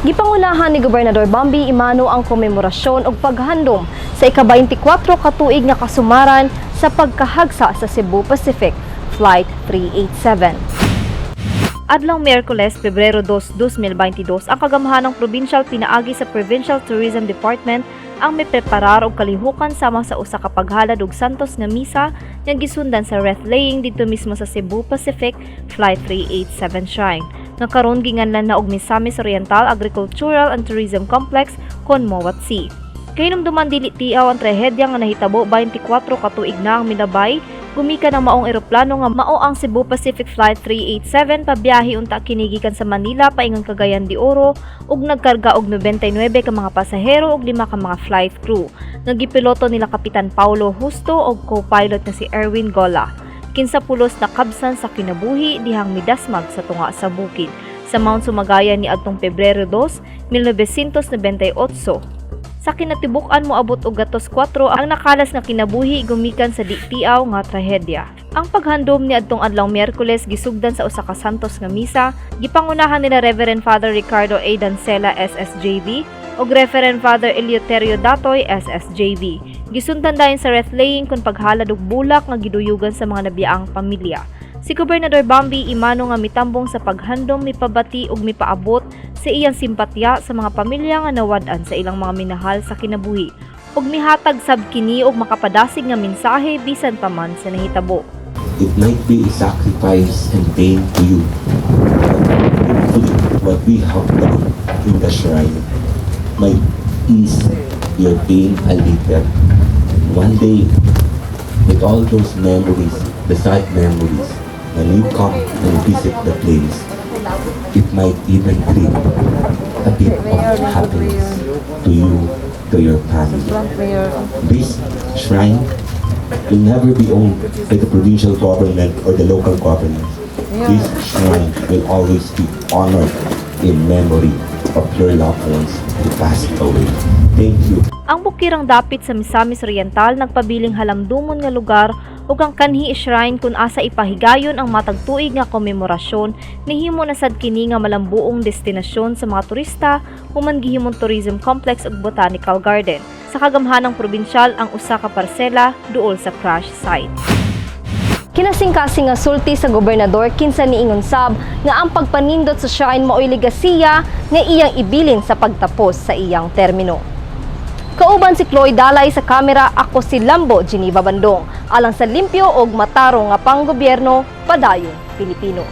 Gipangunahan ni Gobernador Bambi Imano ang komemorasyon ug paghandom sa ika-24 katuig nga kasumaran sa pagkahagsa sa Cebu Pacific Flight 387. Adlong Miyerkules, Pebrero 2, 2022, ang kagamahanang provincial pinaagi sa Provincial Tourism Department ang mipreparar og kalihukan sama sa usa ka paghalad og santos nga misa nga gisundan sa wreath laying dito mismo sa Cebu Pacific Flight 387 Shrine. Nga karon ginganlan na og Misamis Oriental Agricultural and Tourism Complex kon Mowat Sea. Kahinumduman dili tiaw ang trahedya nga nahitabo 24 katuig na ang minabay gumika ng maong eroplano nga mao ang Cebu Pacific Flight 387 pabiyahe unta kini gikan sa Manila paingon Cagayan de Oro ug nagkarga og 99 ka mga pasahero ug 5 ka mga flight crew. Nagipiloto nila Kapitan Paulo Justo ug co-pilot na si Erwin Gola. Kinsa pulos na kabsan sa kinabuhi dihang midasmag sa tunga sa bukid sa Mount Sumagaya ni adtong Pebrero 2, 1998. Sa kinatibuk-an moabot og 4 ang nakalas nga kinabuhi gumikan sa di-tiaw nga trahedya. Ang paghandom ni adtong adlaw Miyerkules gisugdan sa usa ka santos nga misa, gipangunahan nila Reverend Father Ricardo A. Dancela SSJV ug Reverend Father Eleuterio Datoy SSJV. Gisundan dayon sa wreath laying kun paghalad og bulak nga giduyugan sa mga nabiyaang pamilya. Si Gobernador Bambi Imano nga mitambong sa paghandom mipabati ug mipaabot sa iyang simpatya sa mga pamilya nga nawad-an sa ilang mga minahal sa kinabuhi ug mihatag sab kini og makapadasig nga mensahe bisan pa man sa nahitabo. It might be a sacrifice and pain to you, but hopefully what we have done in the shrine might ease your pain a little. One day, with all those memories, the sad memories, when you come and visit the place, it might even bring a bit of happiness to you, to your family. This shrine will never be owned by the provincial government or the local government. This shrine will always be honored in memory of your loved ones who passed away. Thank you. Ang bukirang dapit sa Misamis Oriental nagpabiling halamdumon nga lugar ug ang kanhi shrine kun asa ipahigayon ang matag tuig nga komemorasyon nihimo na sad kini nga malambuong destinasyon sa mga turista human gihimong tourism complex ug botanical garden. Sa kagamhanang probinsyal ang usa ka parsela duol sa crash site. Kinasingkasing nga sulti sa gobernador kinsa niingon sab nga ang pagpanindot sa shrine mao'y legasiya nga iyang ibilin sa pagtapos sa iyang termino. Kauban si Chloe Dalay sa kamera, ako si Lambo Geneva Bandong, alang sa limpyo og mataro nga panggobyerno padayon Pilipino.